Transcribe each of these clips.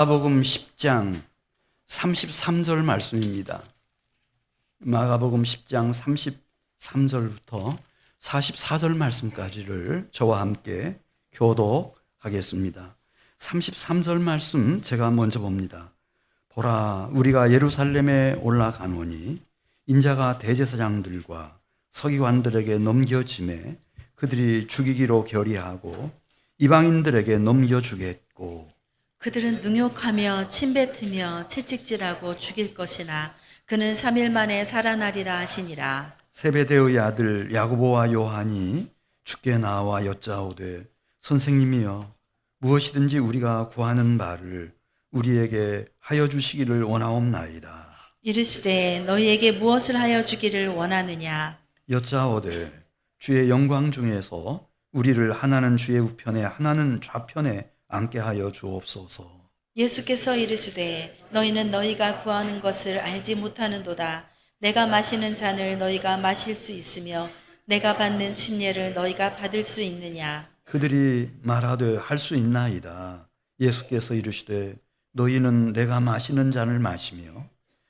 마가복음 10장 33절 말씀입니다. 마가복음 10장 33절부터 44절 말씀까지를 저와 함께 교독하겠습니다. 33절 말씀 제가 먼저 봅니다. 보라, 우리가 예루살렘에 올라가노니 인자가 대제사장들과 서기관들에게 넘겨짐에 그들이 죽이기로 결의하고 이방인들에게 넘겨주겠고 그들은 능욕하며 침뱉으며 채찍질하고 죽일 것이나 그는 3일 만에 살아나리라 하시니라. 세베대의 아들 야고보와 요한이 주께 나와 여짜오되 선생님이여 무엇이든지 우리가 구하는 바를 우리에게 하여 주시기를 원하옵나이다. 이르시되 너희에게 무엇을 하여 주기를 원하느냐. 여짜오되 주의 영광 중에서 우리를 하나는 주의 우편에 하나는 좌편에 앉게 하여 주옵소서. 예수께서 이르시되 너희는 너희가 구하는 것을 알지 못하는도다. 내가 마시는 잔을 너희가 마실 수 있으며 내가 받는 침례를 너희가 받을 수 있느냐. 그들이 말하되 할 수 있나이다. 예수께서 이르시되 너희는 내가 마시는 잔을 마시며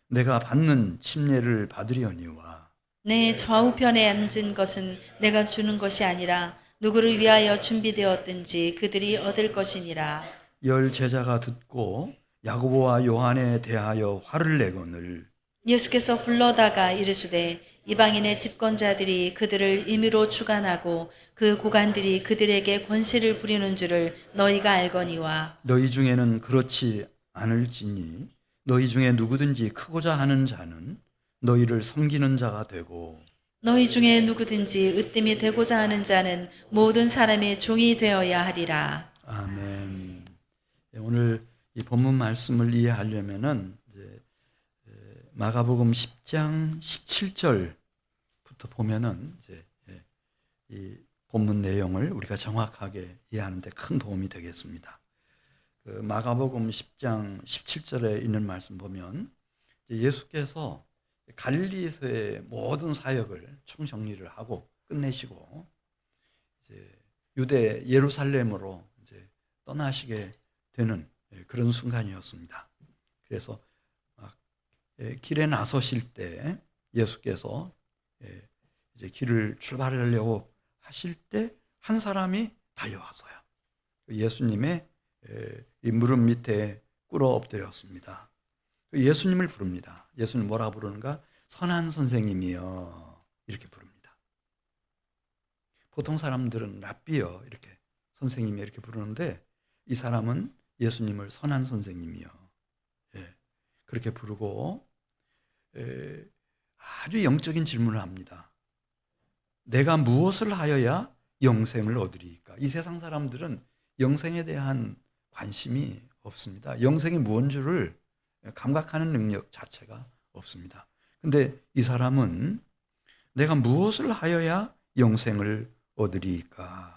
내가 받는 침례를 받으려니와. 내 좌우편에 앉은 것은 내가 주는 것이 아니라 누구를 위하여 준비되었든지 그들이 얻을 것이니라. 열 제자가 듣고 야고보와 요한에 대하여 화를 내거늘 예수께서 불러다가 이르시되 이방인의 집권자들이 그들을 임의로 주관하고 그 고관들이 그들에게 권세를 부리는 줄을 너희가 알거니와. 너희 중에는 그렇지 않을지니 너희 중에 누구든지 크고자 하는 자는 너희를 섬기는 자가 되고 너희 중에 누구든지 으뜸이 되고자 하는 자는 모든 사람의 종이 되어야 하리라. 아멘. 오늘 이 본문 말씀을 이해하려면은 이제 마가복음 10장 17절부터 보면은 이제 이 본문 내용을 우리가 정확하게 이해하는 데 큰 도움이 되겠습니다. 그 마가복음 10장 17절에 있는 말씀 보면 예수께서 갈릴리에서의 모든 사역을 총정리를 하고 끝내시고 이제 유대 예루살렘으로 이제 떠나시게 되는 그런 순간이었습니다. 그래서 길에 나서실 때 예수께서 이제 길을 출발하려고 하실 때 한 사람이 달려왔어요. 예수님의 이 무릎 밑에 꿇어 엎드렸습니다. 예수님을 부릅니다. 예수님 뭐라 부르는가? 선한 선생님이여 이렇게 부릅니다. 보통 사람들은 랍비여 이렇게 선생님이 이렇게 부르는데 이 사람은 예수님을 선한 선생님이여 그렇게 부르고 아주 영적인 질문을 합니다. 내가 무엇을 하여야 영생을 얻으리까? 이 세상 사람들은 영생에 대한 관심이 없습니다. 영생이 무언 줄을 감각하는 능력 자체가 없습니다. 근데 이 사람은 내가 무엇을 하여야 영생을 얻으리까?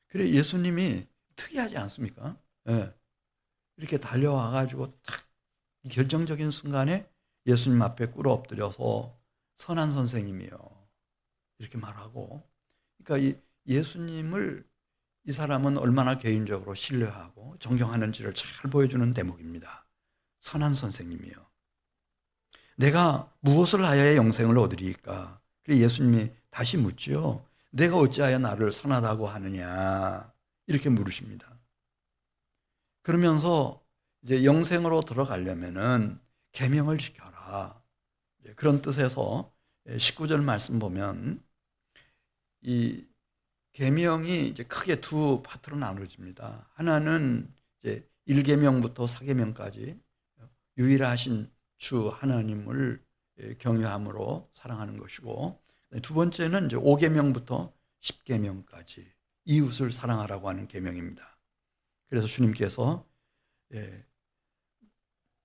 그래 예수님이 특이하지 않습니까? 이렇게 달려와가지고 딱 결정적인 순간에 예수님 앞에 꿇어 엎드려서 선한 선생님이요 이렇게 말하고, 그러니까 예수님을 이 사람은 얼마나 개인적으로 신뢰하고 존경하는지를 잘 보여주는 대목입니다. 선한 선생님이요. 내가 무엇을 하여야 영생을 얻으리까? 그래서 예수님이 다시 묻죠. 내가 어찌하여 나를 선하다고 하느냐? 이렇게 물으십니다. 그러면서 이제 영생으로 들어가려면은 계명을 지켜라. 그런 뜻에서 19절 말씀 보면 이 계명이 이제 크게 두 파트로 나눠집니다. 하나는 이제 1계명부터 4계명까지 유일하신 주 하나님을 경외함으로 사랑하는 것이고, 두 번째는 이제 5계명부터 10계명까지 이웃을 사랑하라고 하는 계명입니다. 그래서 주님께서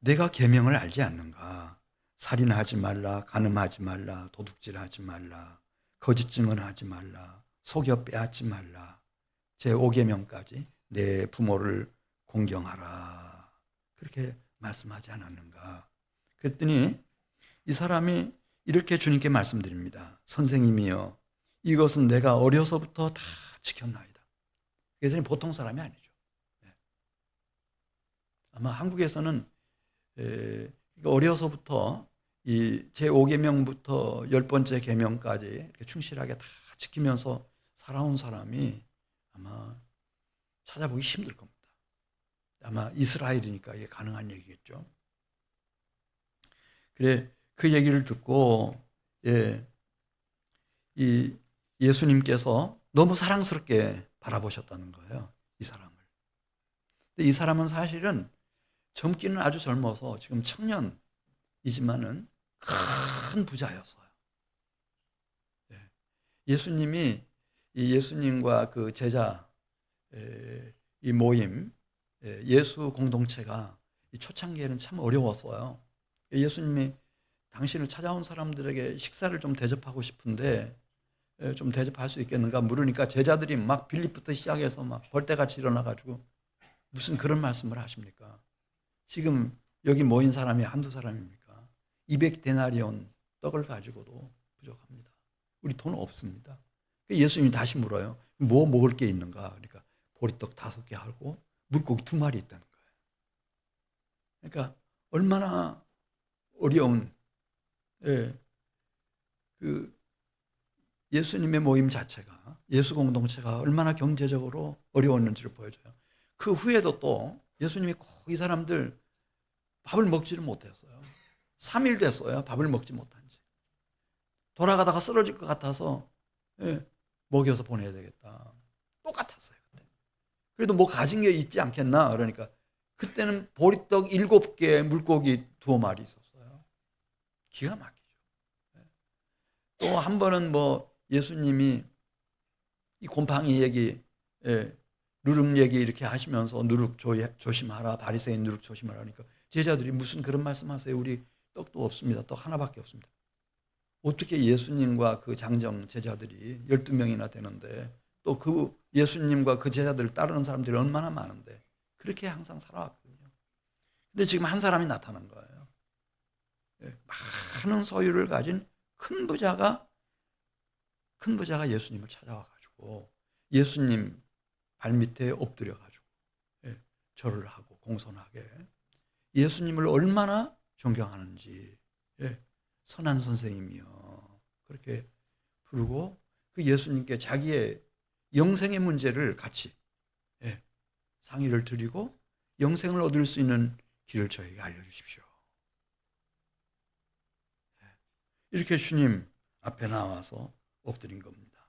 내가 계명을 알지 않는가? 살인하지 말라, 간음하지 말라, 도둑질하지 말라, 거짓 증언하지 말라, 속여 빼앗지 말라, 제 5계명까지 내 부모를 공경하라 그렇게 말씀하지 않았는가? 그랬더니 이 사람이 이렇게 주님께 말씀드립니다. 선생님이여 이것은 내가 어려서부터 다 지켰나이다. 그래서 보통 사람이 아니죠. 아마 한국에서는 어려서부터 이 제5계명부터 10번째 계명까지 이렇게 충실하게 다 지키면서 살아온 사람이 아마 찾아보기 힘들 겁니다. 아마 이스라엘이니까 이게 가능한 얘기겠죠. 그래, 그 얘기를 듣고 이 예수님께서 너무 사랑스럽게 바라보셨다는 거예요, 이 사람을. 근데 이 사람은 사실은 젊기는 아주 젊어서 지금 청년이지만은 큰 부자였어요. 예수님이 이 예수님과 그 제자 이 모임, 예수 공동체가 이 초창기에는 참 어려웠어요. 예수님이 당신을 찾아온 사람들에게 식사를 좀 대접하고 싶은데 좀 대접할 수 있겠는가 물으니까 제자들이 막 빌립부터 시작해서 막 벌떼같이 일어나가지고 무슨 그런 말씀을 하십니까? 지금 여기 모인 사람이 한두 사람입니까? 200데나리온 떡을 가지고도 부족합니다. 우리 돈 없습니다. 예수님이 다시 물어요. 뭐 먹을 게 있는가? 그러니까 보리떡 5개 하고 물고기 2마리 있다는 거예요. 그러니까 얼마나 어려운 그 예수님의 모임 자체가, 예수 공동체가 얼마나 경제적으로 어려웠는지를 보여줘요. 그 후에도 또 예수님이 꼭 이 사람들 밥을 먹지를 못했어요. 3일 됐어요. 밥을 먹지 못한 지. 돌아가다가 쓰러질 것 같아서 먹여서 보내야 되겠다. 똑같았어요. 그때. 그래도 뭐 가진 게 있지 않겠나? 그러니까 그때는 보리떡 7개, 물고기 2마리 있었어요. 기가 막히죠. 또 한 번은 뭐 예수님이 이 곰팡이 얘기, 누룩 얘기 이렇게 하시면서 누룩 조심하라, 바리새인 누룩 조심하라 하니까 제자들이 무슨 그런 말씀하세요? 우리 떡도 없습니다. 떡 하나밖에 없습니다. 어떻게 예수님과 그 장정 제자들이 12명이나 되는데 또 그 예수님과 그 제자들을 따르는 사람들이 얼마나 많은데 그렇게 항상 살아왔거든요. 근데 지금 한 사람이 나타난 거예요. 많은 소유를 가진 큰 부자가 예수님을 찾아와가지고 예수님 발밑에 엎드려가지고 절을 하고 공손하게 예수님을 얼마나 존경하는지 선한 선생님이여 그렇게 부르고 그 예수님께 자기의 영생의 문제를 같이 상의를 드리고 영생을 얻을 수 있는 길을 저에게 알려주십시오. 이렇게 주님 앞에 나와서 엎드린 겁니다.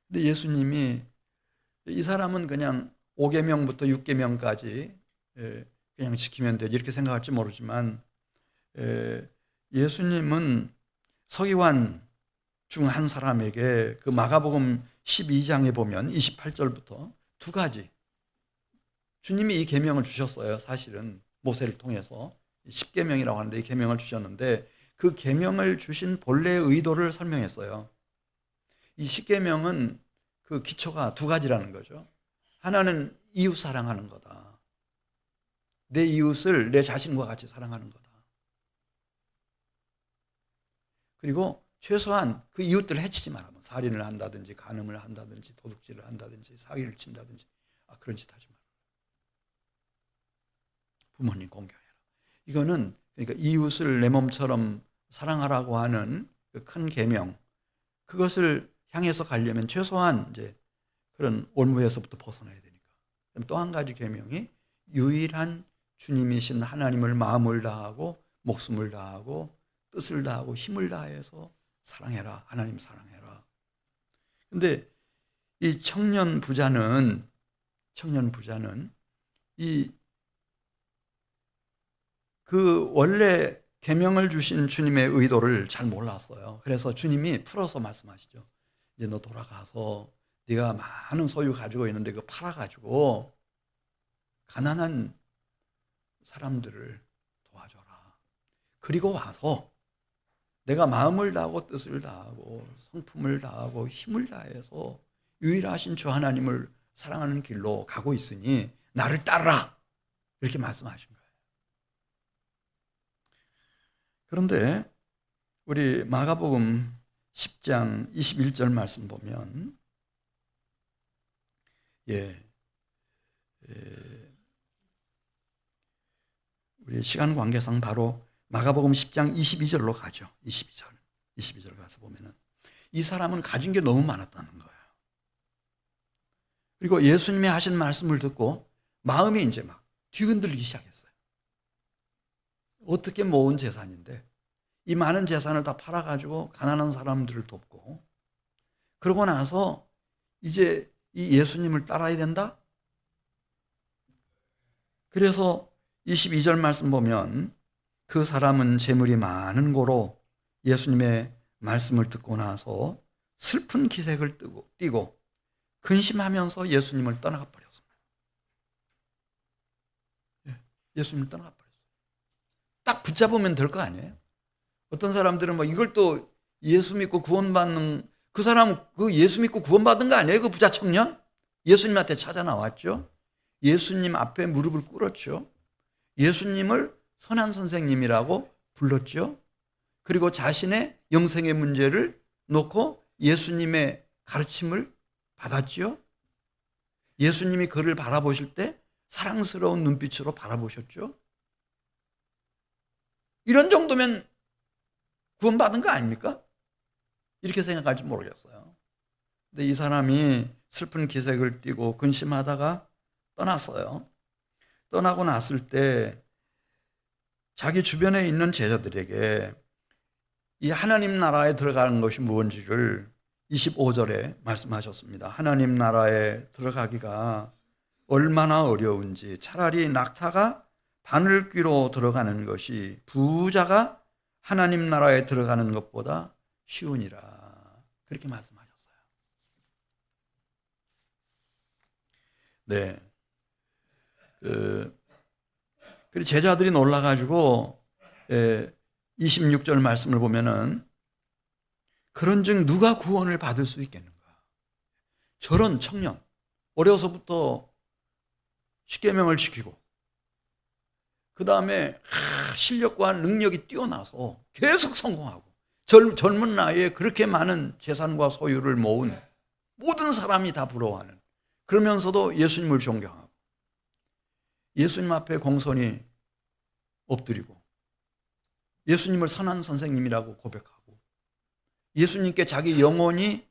근데 예수님이 이 사람은 그냥 5계명부터 6계명까지 그냥 지키면 되지 이렇게 생각할지 모르지만 예수님은 서기관 중 한 사람에게 그 마가복음 12장에 보면 28절부터 2가지 주님이 이 계명을 주셨어요. 사실은 모세를 통해서 10계명이라고 하는데 이 계명을 주셨는데 그 계명을 주신 본래의 의도를 설명했어요. 이 10계명은 그 기초가 2가지라는 거죠. 하나는 이웃 사랑하는 거다. 내 이웃을 내 자신과 같이 사랑하는 거다. 그리고 최소한 그 이웃들을 해치지 마라. 살인을 한다든지 간음을 한다든지 도둑질을 한다든지 사기를 친다든지 그런 짓 하지 마라. 부모님 공경해라. 이거는 그러니까 이웃을 내 몸처럼 사랑하라고 하는 그 큰 계명 그것을 향해서 가려면 최소한 이제 그런 올무에서부터 벗어나야 되니까. 또 한 가지 계명이 유일한 주님이신 하나님을 마음을 다하고 목숨을 다하고 뜻을 다하고 힘을 다해서 사랑해라. 하나님 사랑해라. 근데 이 청년 부자는 이 그 원래 계명을 주신 주님의 의도를 잘 몰랐어요. 그래서 주님이 풀어서 말씀하시죠. 이제 너 돌아가서 네가 많은 소유 가지고 있는데 그거 팔아가지고 가난한 사람들을 도와줘라. 그리고 와서 내가 마음을 다하고 뜻을 다하고 성품을 다하고 힘을 다해서 유일하신 주 하나님을 사랑하는 길로 가고 있으니 나를 따르라. 이렇게 말씀하신 거예요. 그런데 우리 마가복음 10장 21절 말씀 보면 시간 관계상 바로 마가복음 10장 22절로 가죠. 22절 가서 보면은 이 사람은 가진 게 너무 많았다는 거예요. 그리고 예수님이 하신 말씀을 듣고 마음이 이제 막 뒤흔들리기 시작했어요. 어떻게 모은 재산인데 이 많은 재산을 다 팔아가지고 가난한 사람들을 돕고 그러고 나서 이제 이 예수님을 따라야 된다? 그래서 22절 말씀 보면 그 사람은 재물이 많은 고로 예수님의 말씀을 듣고 나서 슬픈 기색을 띠고 근심하면서 예수님을 떠나가 버렸습니다. 예수님을 떠나가 버렸어요. 딱 붙잡으면 될 거 아니에요? 어떤 사람들은 뭐 이걸 또 예수 믿고 구원받는 그 사람 그 예수 믿고 구원받은 거 아니에요? 그 부자 청년? 예수님한테 찾아 나왔죠. 예수님 앞에 무릎을 꿇었죠. 예수님을 선한 선생님이라고 불렀죠. 그리고 자신의 영생의 문제를 놓고 예수님의 가르침을 받았죠. 예수님이 그를 바라보실 때 사랑스러운 눈빛으로 바라보셨죠. 이런 정도면 구원받은 거 아닙니까? 이렇게 생각할지 모르겠어요. 근데 이 사람이 슬픈 기색을 띠고 근심하다가 떠났어요. 떠나고 났을 때 자기 주변에 있는 제자들에게 이 하나님 나라에 들어가는 것이 무엇인지를 25절에 말씀하셨습니다. 하나님 나라에 들어가기가 얼마나 어려운지 차라리 낙타가 바늘귀로 들어가는 것이 부자가 하나님 나라에 들어가는 것보다 쉬우니라. 그렇게 말씀하셨어요. 네. 그리고 제자들이 놀라가지고 26절 말씀을 보면은 그런즉 누가 구원을 받을 수 있겠는가? 저런 청년 어려서부터 십계명을 지키고 그 다음에 실력과 능력이 뛰어나서 계속 성공하고 젊은 나이에 그렇게 많은 재산과 소유를 모은 모든 사람이 다 부러워하는 그러면서도 예수님을 존경하고 예수님 앞에 공손히 엎드리고 예수님을 선한 선생님이라고 고백하고 예수님께 자기 영혼이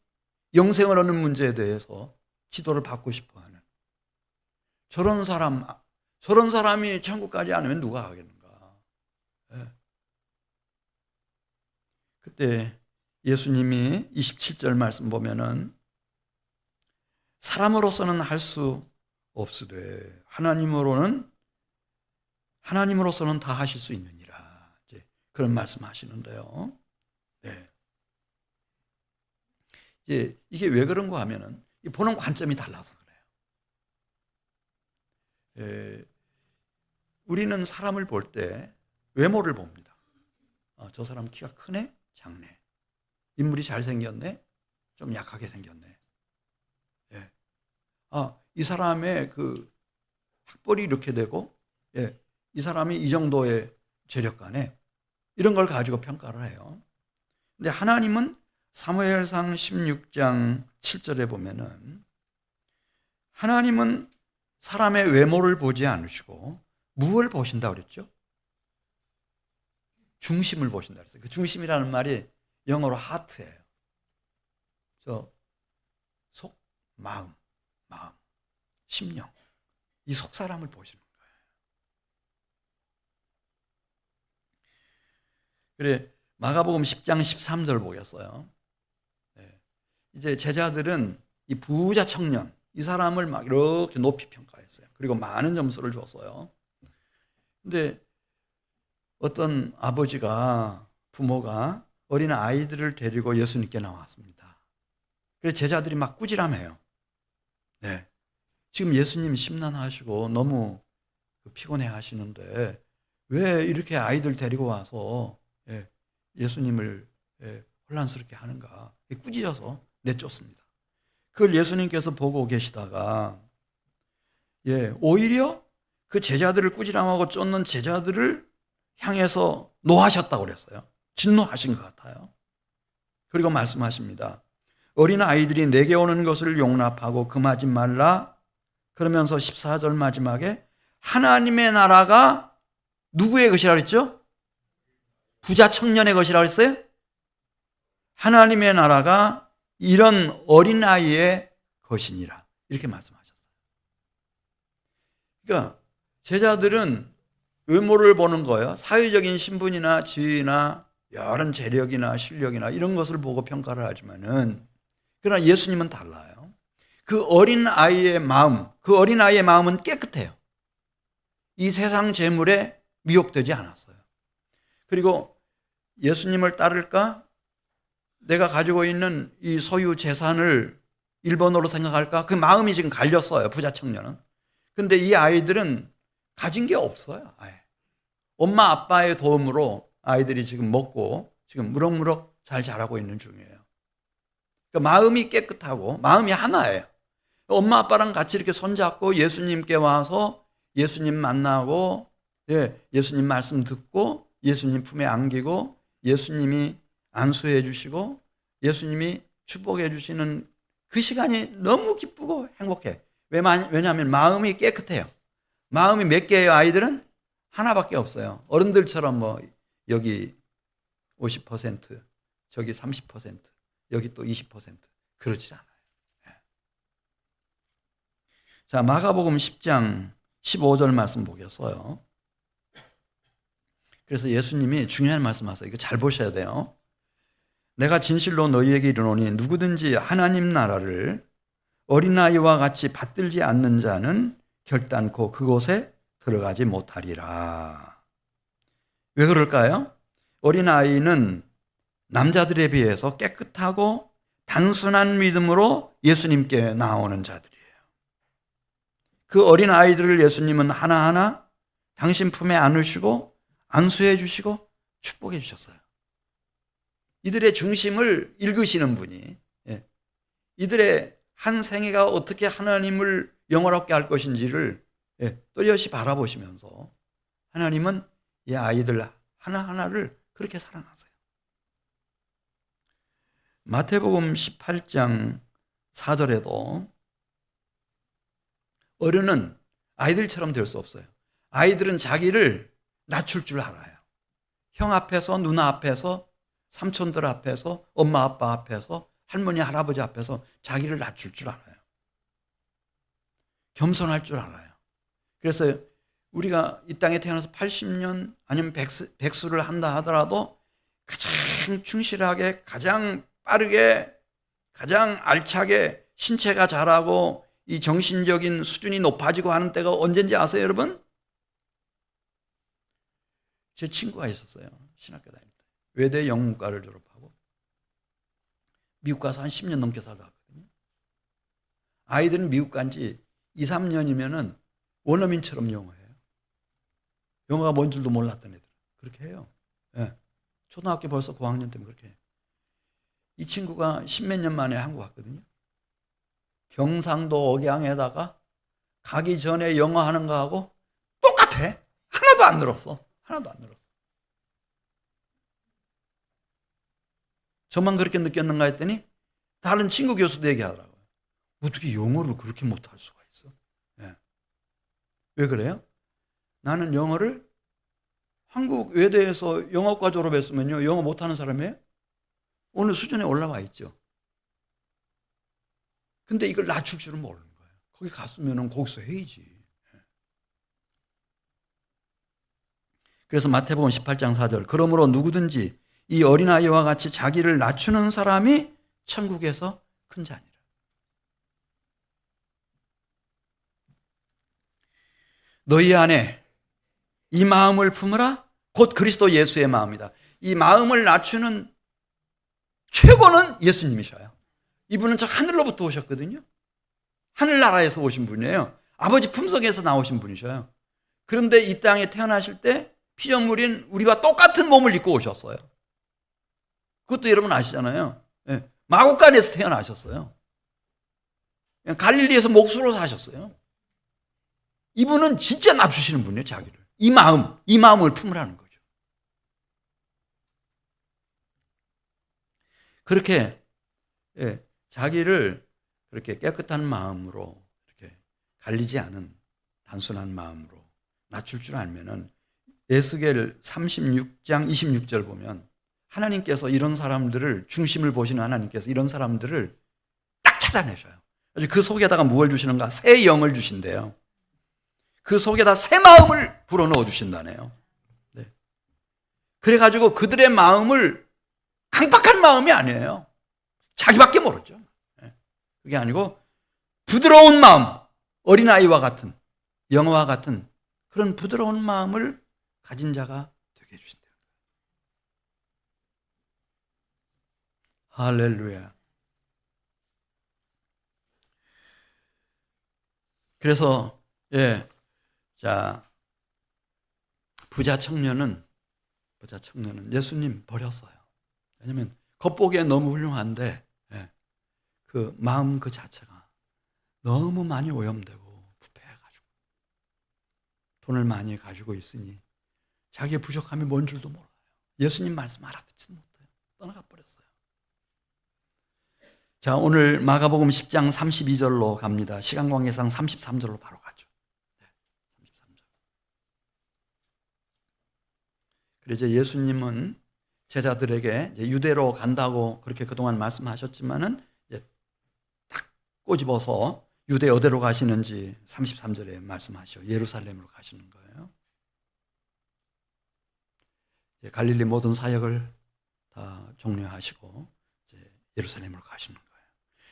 영생을 얻는 문제에 대해서 지도를 받고 싶어하는 저런 사람이 천국 가지 않으면 누가 가겠는가? 네. 그때 예수님이 27절 말씀 보면은 사람으로서는 할 수 없으되 하나님으로서는 다 하실 수 있느니라. 이제 그런 말씀하시는데요. 네. 이제 이게 왜 그런가 하면은 보는 관점이 달라서 그래요. 우리는 사람을 볼 때 외모를 봅니다. 저 사람 키가 크네, 작네. 인물이 잘생겼네, 좀 약하게 생겼네. 예. 이 사람의 그 학벌이 이렇게 되고, 이 사람이 이 정도의 재력가네. 이런 걸 가지고 평가를 해요. 근데 하나님은 사무엘상 16장 7절에 보면은 하나님은 사람의 외모를 보지 않으시고 무엇을 보신다 그랬죠? 중심을 보신다 그랬어요. 그 중심이라는 말이 영어로 하트예요. 속, 마음, 심령. 이 속 사람을 보시는 거예요. 그래 마가복음 10장 13절 보겠어요. 네. 이제 제자들은 이 부자 청년 이 사람을 막 이렇게 높이 평가했어요. 그리고 많은 점수를 줬어요. 근데 어떤 아버지가 부모가 어린 아이들을 데리고 예수님께 나왔습니다. 그래서 제자들이 막 꾸지람해요. 네. 지금 예수님 심란하시고 너무 피곤해 하시는데 왜 이렇게 아이들 데리고 와서 예수님을 혼란스럽게 하는가. 꾸짖어서 내쫓습니다. 그걸 예수님께서 보고 계시다가 오히려 그 제자들을 꾸지람하고 쫓는 제자들을 향해서 노하셨다고 그랬어요. 진노하신 것 같아요. 그리고 말씀하십니다. 어린 아이들이 내게 오는 것을 용납하고 금하지 말라. 그러면서 14절 마지막에 하나님의 나라가 누구의 것이라 그랬죠? 부자 청년의 것이라 그랬어요? 하나님의 나라가 이런 어린아이의 것이니라. 이렇게 말씀하셨어요. 그러니까 제자들은 외모를 보는 거예요. 사회적인 신분이나 지위나 여러 재력이나 실력이나 이런 것을 보고 평가를 하지만은, 그러나 예수님은 달라요. 그 어린아이의 마음, 그 어린아이의 마음은 깨끗해요. 이 세상 재물에 미혹되지 않았어요. 그리고 예수님을 따를까? 내가 가지고 있는 이 소유 재산을 일본어로 생각할까? 그 마음이 지금 갈렸어요, 부자 청년은. 근데 이 아이들은 가진 게 없어요, 아예. 엄마 아빠의 도움으로 아이들이 지금 먹고 지금 무럭무럭 잘 자라고 있는 중이에요. 그러니까 마음이 깨끗하고 마음이 하나예요. 엄마 아빠랑 같이 이렇게 손잡고 예수님께 와서 예수님 만나고, 예수님 말씀 듣고 예수님 품에 안기고 예수님이 안수해 주시고 예수님이 축복해 주시는 그 시간이 너무 기쁘고 행복해. 왜냐하면 마음이 깨끗해요. 마음이 몇 개예요, 아이들은? 하나밖에 없어요. 어른들처럼 뭐 여기 50%, 저기 30%, 여기 또 20%, 그렇지 않아요. 자, 마가복음 10장 15절 말씀 보겠어요. 그래서 예수님이 중요한 말씀하세요. 이거 잘 보셔야 돼요. 내가 진실로 너희에게 이르노니 누구든지 하나님 나라를 어린아이와 같이 받들지 않는 자는 결단코 그곳에 들어가지 못하리라. 왜 그럴까요? 어린아이는 남자들에 비해서 깨끗하고 단순한 믿음으로 예수님께 나오는 자들이에요. 그 어린아이들을 예수님은 하나하나 당신 품에 안으시고 안수해 주시고 축복해 주셨어요. 이들의 중심을 읽으시는 분이, 이들의 한 생애가 어떻게 하나님을 영원롭게 할 것인지를 또렷이 바라보시면서 하나님은 이 아이들 하나하나를 그렇게 사랑하세요. 마태복음 18장 4절에도 어른은 아이들처럼 될 수 없어요. 아이들은 자기를 낮출 줄 알아요. 형 앞에서, 누나 앞에서, 삼촌들 앞에서, 엄마 아빠 앞에서, 할머니 할아버지 앞에서 자기를 낮출 줄 알아요. 겸손할 줄 알아요. 그래서 우리가 이 땅에 태어나서 80년 아니면 백수를 한다 하더라도 가장 충실하게, 가장 빠르게, 가장 알차게 신체가 자라고 이 정신적인 수준이 높아지고 하는 때가 언젠지 아세요, 여러분? 제 친구가 있었어요. 신학교 다닐 때. 외대 영문과를 졸업하고 미국 가서 한 10년 넘게 살다 왔거든요. 아이들은 미국 간 지 2, 3년이면은 원어민처럼 영어해요. 영어가 뭔 줄도 몰랐던 애들. 그렇게 해요. 초등학교 벌써 고학년 때문에 그렇게 해요. 이 친구가 10몇 년 만에 한국 왔거든요. 경상도 억양에다가 가기 전에 영어 하는 거하고 똑같아. 하나도 안 늘었어. 하나도 안 늘었어. 저만 그렇게 느꼈는가 했더니 다른 친구 교수도 얘기하더라고요. 어떻게 영어를 그렇게 못할 수가 있어? 왜 그래요? 나는 영어를 한국 외대에서 영어과 졸업했으면요, 영어 못하는 사람이에요? 어느 수준에 올라와 있죠. 근데 이걸 낮출 줄은 모르는 거예요. 거기 갔으면 거기서 해야지. 그래서 마태복음 18장 4절, 그러므로 누구든지 이 어린아이와 같이 자기를 낮추는 사람이 천국에서 큰 자니라. 너희 안에 이 마음을 품으라. 곧 그리스도 예수의 마음이다. 이 마음을 낮추는 최고는 예수님이셔요. 이분은 저 하늘로부터 오셨거든요. 하늘나라에서 오신 분이에요. 아버지 품속에서 나오신 분이셔요. 그런데 이 땅에 태어나실 때 피조물인 우리와 똑같은 몸을 입고 오셨어요. 그것도 여러분 아시잖아요. 마구간에서 태어나셨어요. 갈릴리에서 목수로 사셨어요. 이분은 진짜 낮추시는 분이에요, 자기를. 이 마음을 품으라는 거죠. 그렇게 자기를 그렇게 깨끗한 마음으로 이렇게 갈리지 않은 단순한 마음으로 낮출 줄 알면은 에스겔 36장 26절 보면 하나님께서 이런 사람들을, 중심을 보시는 하나님께서 이런 사람들을 딱 찾아내셔요. 그 속에다가 무엇을 주시는가? 새 영을 주신대요. 그 속에다 새 마음을 불어넣어 주신다네요. 네. 그래가지고 그들의 마음을, 강박한 마음이 아니에요. 자기밖에 모르죠. 네. 그게 아니고 부드러운 마음, 어린아이와 같은, 영어와 같은 그런 부드러운 마음을 가진 자가 되게 해주신대요. 할렐루야. 그래서 자, 부자 청년은 예수님 버렸어요. 왜냐하면 겉보기에 너무 훌륭한데 그 마음 그 자체가 너무 많이 오염되고 부패해가지고 돈을 많이 가지고 있으니 자기의 부족함이 뭔 줄도 몰라요. 예수님 말씀 알아듣지도 못해요. 떠나가 버렸어요. 자, 오늘 마가복음 10장 32절로 갑니다. 시간 관계상 33절로 바로 가죠. 33절. 그래서 예수님은 제자들에게 유대로 간다고 그렇게 그동안 말씀하셨지만은 이제 딱 꼬집어서 유대 어디로 가시는지 33절에 말씀하시죠. 예루살렘으로 가시는 거예요. 이제 갈릴리 모든 사역을 다 종료하시고 이제 예루살렘으로 가시는 거예요.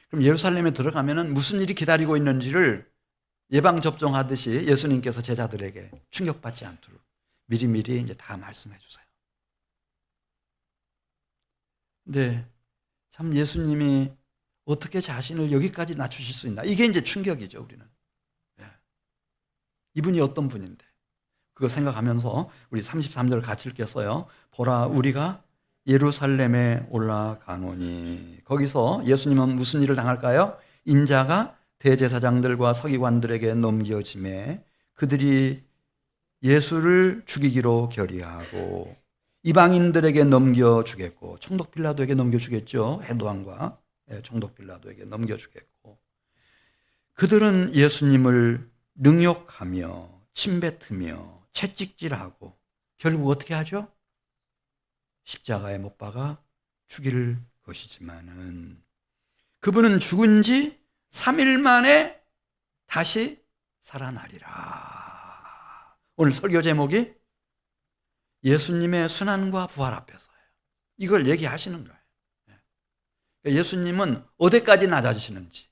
그럼 예루살렘에 들어가면은 무슨 일이 기다리고 있는지를 예방 접종하듯이 예수님께서 제자들에게 충격받지 않도록 미리미리 이제 다 말씀해 주세요. 근데 참 예수님이 어떻게 자신을 여기까지 낮추실 수 있나? 이게 이제 충격이죠, 우리는. 이분이 어떤 분인데? 그거 생각하면서 우리 33절 같이 읽겠어요. 보라, 우리가 예루살렘에 올라가노니. 거기서 예수님은 무슨 일을 당할까요? 인자가 대제사장들과 서기관들에게 넘겨짐에 그들이 예수를 죽이기로 결의하고 이방인들에게 넘겨주겠고, 총독 빌라도에게 넘겨주겠죠. 헤롯 왕과 총독 빌라도에게 넘겨주겠고, 그들은 예수님을 능욕하며 침뱉으며 채찍질하고 결국 어떻게 하죠? 십자가에 못 박아 죽일 것이지만은 그분은 죽은 지 3일 만에 다시 살아나리라. 오늘 설교 제목이 예수님의 순환과 부활 앞에서예요. 이걸 얘기하시는 거예요. 예수님은 어디까지 낮아지시는지,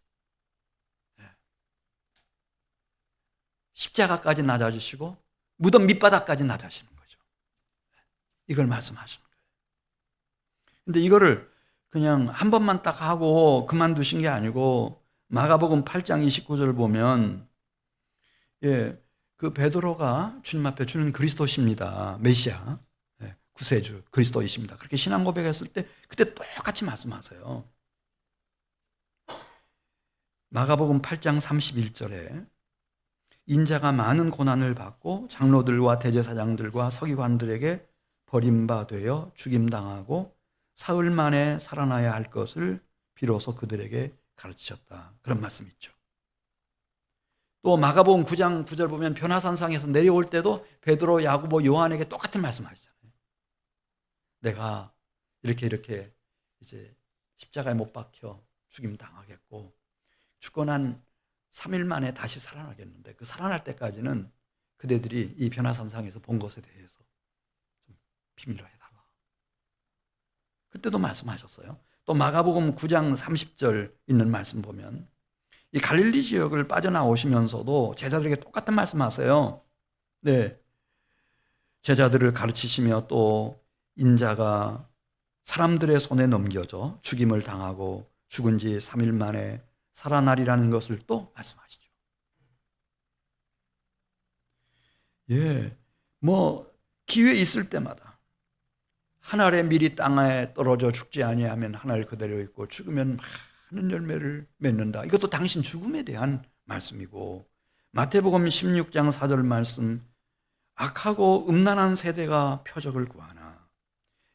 십자가까지 낮아지시고 무덤 밑바닥까지 낮아지시는 거죠. 이걸 말씀하시는 거예요. 근데 이거를 그냥 한 번만 딱 하고 그만두신 게 아니고 마가복음 8장 29절을 보면 그 베드로가 주님 앞에 주는 그리스도십니다. 메시아, 구세주 그리스도이십니다. 그렇게 신앙 고백했을 때 그때 똑같이 말씀하세요. 마가복음 8장 31절에 인자가 많은 고난을 받고 장로들과 대제사장들과 서기관들에게 버림받아 죽임당하고 사흘 만에 살아나야 할 것을 비로소 그들에게 가르치셨다. 그런 말씀이 있죠. 또 마가복음 9장 9절 보면 변화산상에서 내려올 때도 베드로, 야고보, 요한에게 똑같은 말씀하시잖아요. 내가 이렇게 이제 십자가에 못 박혀 죽임당하겠고 죽고 난 3일 만에 다시 살아나겠는데 그 살아날 때까지는 그대들이 이 변화산상에서 본 것에 대해서 좀 비밀로 해달라. 그때도 말씀하셨어요. 또 마가복음 9장 30절 있는 말씀 보면 이 갈릴리 지역을 빠져나오시면서도 제자들에게 똑같은 말씀하세요. 네, 제자들을 가르치시며 또 인자가 사람들의 손에 넘겨져 죽임을 당하고 죽은 지 3일 만에 살아나리라는 것을 또 말씀하시죠. 기회 있을 때마다 한 알의 밀이 땅에 떨어져 죽지 아니하면 한 알 그대로 있고 죽으면 많은 열매를 맺는다. 이것도 당신 죽음에 대한 말씀이고, 마태복음 16장 4절 말씀, 악하고 음란한 세대가 표적을 구하나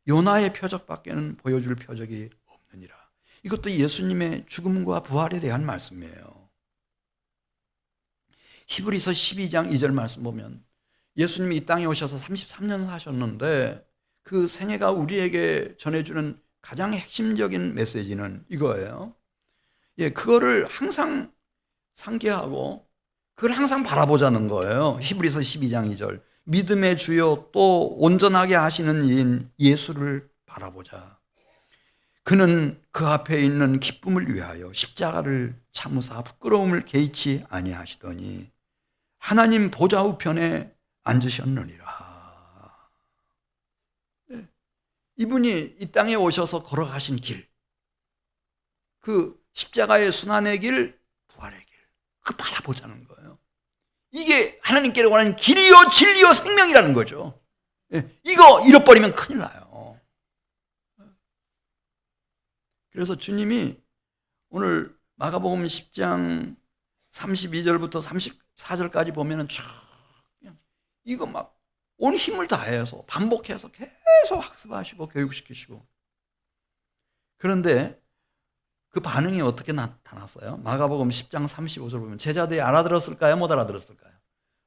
요나의 표적밖에는 보여줄 표적이 없느니라. 이것도 예수님의 죽음과 부활에 대한 말씀이에요. 히브리서 12장 2절 말씀 보면 예수님이 이 땅에 오셔서 33년 사셨는데 그 생애가 우리에게 전해주는 가장 핵심적인 메시지는 이거예요. 예, 그거를 항상 상기하고 그걸 항상 바라보자는 거예요. 히브리서 12장 2절. 믿음의 주요 또 온전하게 하시는 이인 예수를 바라보자. 그는 그 앞에 있는 기쁨을 위하여 십자가를 참으사 부끄러움을 개의치 아니하시더니 하나님 보좌 우편에 앉으셨느니라. 네. 이분이 이 땅에 오셔서 걸어가신 길, 그 십자가의 순환의 길, 부활의 길, 그 바라보자는 거예요. 이게 하나님께로 가는 길이요 진리요 생명이라는 거죠. 이거 잃어버리면 큰일 나요. 그래서 주님이 오늘 마가복음 10장 32절부터 34절까지 보면은 쭉 이거 막 온 힘을 다해서 반복해서 계속 학습하시고 교육시키시고, 그런데 그 반응이 어떻게 나타났어요? 마가복음 10장 35절 보면 제자들이 알아들었을까요? 못 알아들었을까요?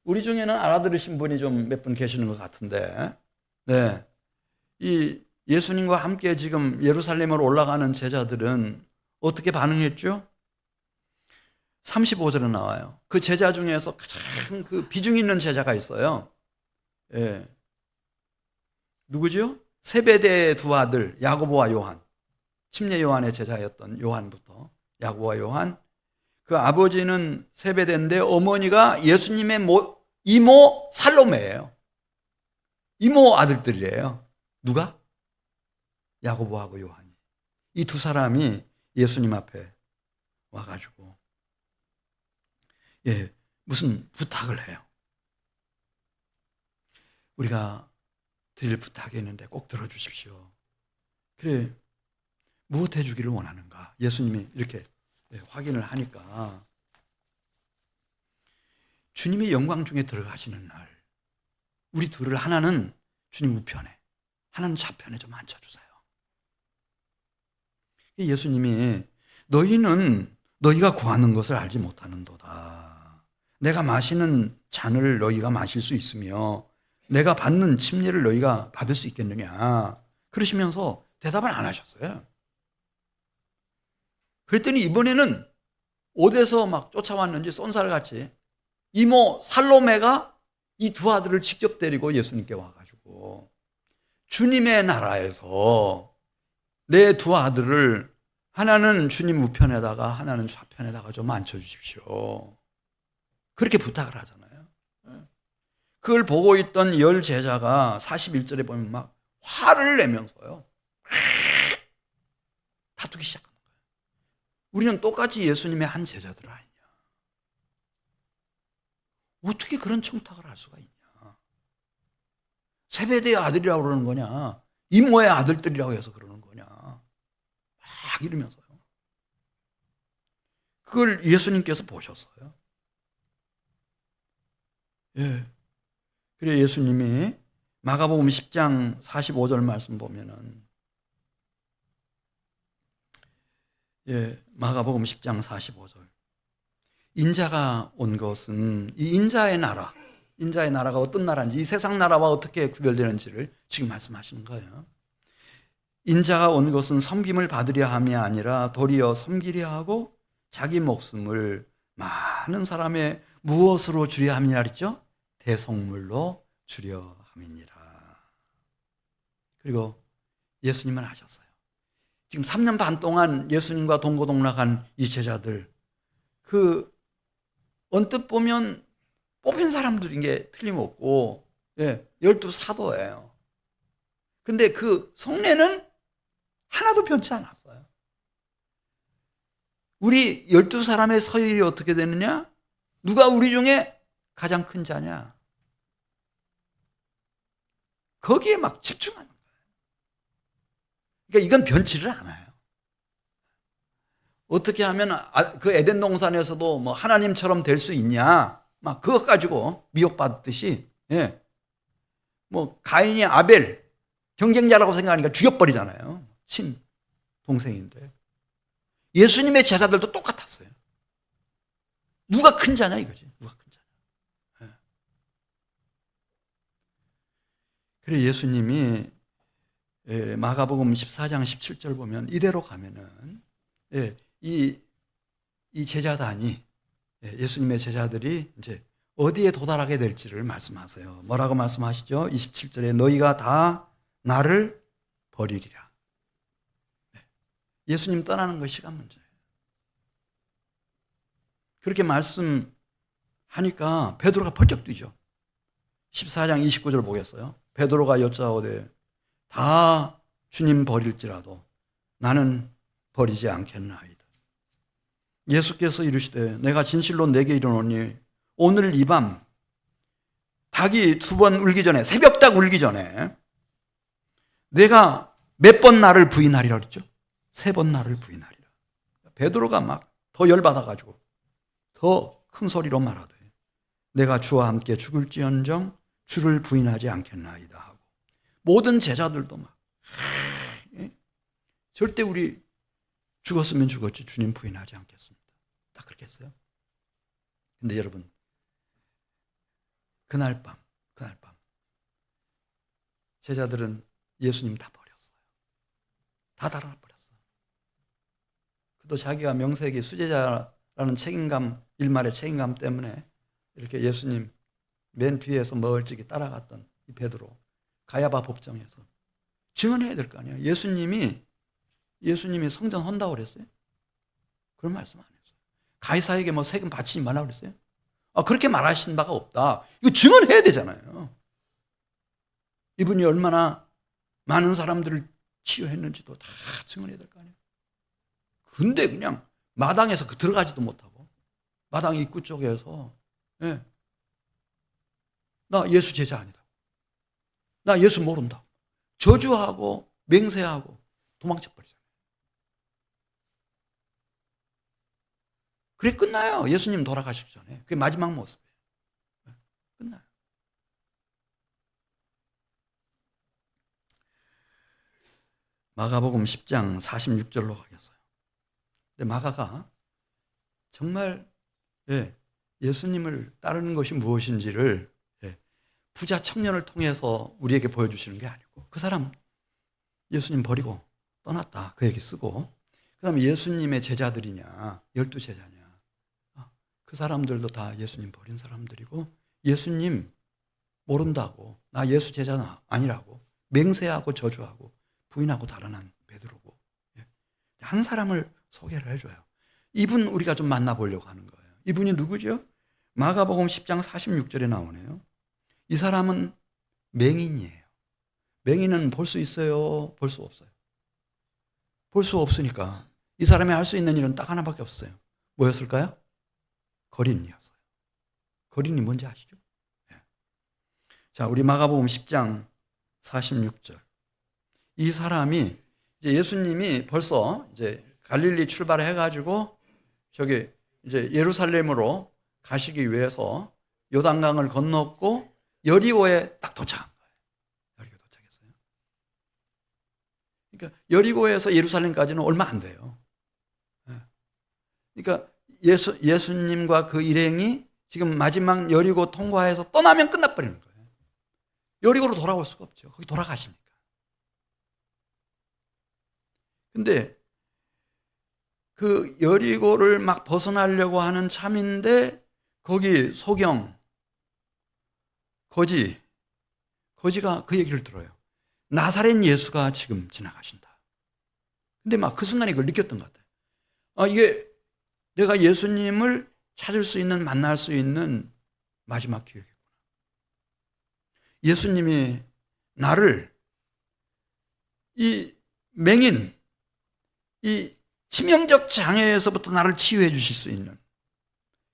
우리 중에는 알아들으신 분이 좀 몇 분 계시는 것 같은데, 네, 이 예수님과 함께 지금 예루살렘으로 올라가는 제자들은 어떻게 반응했죠? 35절에 나와요. 그 제자 중에서 가장 그 비중 있는 제자가 있어요. 예. 누구죠? 세베대의 두 아들 야고보와 요한, 침례 요한의 제자였던 요한부터 야고보와 요한. 그 아버지는 세베대인데 어머니가 예수님의 이모 살로메예요. 이모 아들들이에요. 누가? 야고보하고 요한이. 이 두 사람이 예수님 앞에 와가지고 무슨 부탁을 해요. 우리가 드릴 부탁이 있는데 꼭 들어주십시오. 그래, 무엇 해주기를 원하는가? 예수님이 이렇게 확인을 하니까 주님의 영광 중에 들어가시는 날 우리 둘을 하나는 주님 우편에 하나는 좌편에 좀 앉혀주세요. 예수님이 너희는 너희가 구하는 것을 알지 못하는도다. 내가 마시는 잔을 너희가 마실 수 있으며 내가 받는 침례를 너희가 받을 수 있겠느냐, 그러시면서 대답을 안 하셨어요. 그랬더니 이번에는 어디서 막 쫓아왔는지 쏜살같이 이모 살로메가 이 두 아들을 직접 데리고 예수님께 와가지고 주님의 나라에서 내 두 아들을 하나는 주님 우편에다가 하나는 좌편에다가 좀 앉혀주십시오. 그렇게 부탁을 하잖아요. 그걸 보고 있던 열 제자가 41절에 보면 막 화를 내면서요, 다투기 시작하는 거예요. 우리는 똑같이 예수님의 한 제자들 아니냐, 어떻게 그런 청탁을 할 수가 있냐, 세베대의 아들이라고 그러는 거냐, 이모의 아들들이라고 해서 그러는 거냐, 막 이러면서요. 그걸 예수님께서 보셨어요. 예. 그래 예수님이 마가복음 10장 45절 말씀 보면은, 마가복음 10장 45절. 인자가 온 것은 이 인자의 나라가 어떤 나라인지, 이 세상 나라와 어떻게 구별되는지를 지금 말씀하시는 거예요. 인자가 온 것은 섬김을 받으려 함이 아니라 도리어 섬기려 하고 자기 목숨을 많은 사람의 무엇으로 주려 함이라 그랬죠? 대속물로 주려 함이니라. 그리고 예수님은 하셨어요. 지금 3년 반 동안 예수님과 동고동락한 이 제자들, 그 언뜻 보면 뽑힌 사람들인 게 틀림없고 12사도예요. 근데 그 속내는 하나도 변치 않았어요. 우리 12사람의 서열이 어떻게 되느냐? 누가 우리 중에 가장 큰 자냐? 거기에 막 집중하는 거예요. 그러니까 이건 변치를 않아요. 어떻게 하면 그 에덴 동산에서도 뭐 하나님처럼 될 수 있냐, 막 그것 가지고 미혹받듯이, 뭐 가인이 아벨 경쟁자라고 생각하니까 죽여버리잖아요. 친 동생인데. 예수님의 제자들도 똑같았어요. 누가 큰 자냐 이거지. 누가 큰 자냐. 그래 예수님이 마가복음 14장 17절 보면 이대로 가면은 이 제자단이 예수님의 제자들이 이제 어디에 도달하게 될지를 말씀하세요. 뭐라고 말씀하시죠? 27절에 너희가 다 나를 버리리라. 예수님 떠나는 거 시간 문제예요. 그렇게 말씀하니까 베드로가 번쩍 뛰죠. 14장 29절 보겠어요. 베드로가 여짜오되 다 주님 버릴지라도 나는 버리지 않겠나이다. 예수께서 이르시되 내가 진실로 내게 이르노니 오늘 이 밤 닭이 2번 울기 전에, 새벽닭 울기 전에 내가 몇 번 나를 부인하리라 그랬죠? 3번 나를 부인하리라. 베드로가 막 더 열받아가지고 더 큰 소리로 말하되 내가 주와 함께 죽을지언정 주를 부인하지 않겠나이다 하고 모든 제자들도 막 절대 우리 죽었으면 죽었지 주님 부인하지 않겠습니다. 딱 그렇게 했어요. 근데 여러분 그날 밤 제자들은 예수님 다 버렸어요. 다 달아버렸어요. 그도 자기가 명색이 수제자라는 책임감, 일말의 책임감 때문에 이렇게 예수님 맨 뒤에서 멀찍이 따라갔던 이 베드로, 가야바 법정에서 증언해야 될 거 아니에요. 예수님이 성전 헌다고 그랬어요? 그런 말씀 안 했어요. 가이사에게 뭐 세금 바치지 말라고 그랬어요? 그렇게 말하신 바가 없다. 이거 증언해야 되잖아요. 이분이 얼마나 많은 사람들을 치유했는지도 다 증언해야 될 거 아니에요. 근데 그냥 마당에서 들어가지도 못하고 마당 입구 쪽에서 나 예수 제자 아니다. 나 예수 모른다. 저주하고 맹세하고 도망쳐버리잖아요. 그래 끝나요. 예수님 돌아가시기 전에. 그게 마지막 모습이에요. 끝나요. 마가복음 10장 46절로 가겠어요. 근데 마가가 정말 예수님을 따르는 것이 무엇인지를 부자 청년을 통해서 우리에게 보여주시는 게 아니고 그 사람 예수님 버리고 떠났다 그 얘기 쓰고 그 다음에 예수님의 제자들이냐 12제자냐 그 사람들도 다 예수님 버린 사람들이고 예수님 모른다고 나 예수 제자 아니라고 맹세하고 저주하고 부인하고 달아난 베드로고 한 사람을 소개를 해줘요. 이분 우리가 좀 만나보려고 하는 거예요. 이분이 누구죠? 마가복음 10장 46절에 나오네요. 이 사람은 맹인이에요. 맹인은 볼 수 있어요? 볼 수 없어요? 볼 수 없으니까 이 사람이 할 수 있는 일은 딱 하나밖에 없어요. 뭐였을까요? 거린이었어요. 거린이 뭔지 아시죠? 자, 우리 마가복음 10장 46절. 이 사람이 이제 예수님이 벌써 이제 갈릴리 출발해가지고 저기 이제 예루살렘으로 가시기 위해서 요단강을 건넜고 여리고에 딱 도착한 거예요. 여리고 도착했어요. 그러니까 여리고에서 예루살렘까지는 얼마 안 돼요. 그러니까 예수님과 그 일행이 지금 마지막 여리고 통과해서 떠나면 끝나버리는 거예요. 여리고로 돌아올 수가 없죠. 거기 돌아가시니까. 근데 그 여리고를 막 벗어나려고 하는 참인데 거기 소경, 거지가 그 얘기를 들어요. 나사렛 예수가 지금 지나가신다. 근데 막 그 순간에 그걸 느꼈던 것 같아요. 이게 내가 예수님을 찾을 수 있는, 만날 수 있는 마지막 기회겠구나. 예수님이 나를 이 맹인, 이 치명적 장애에서부터 나를 치유해 주실 수 있는,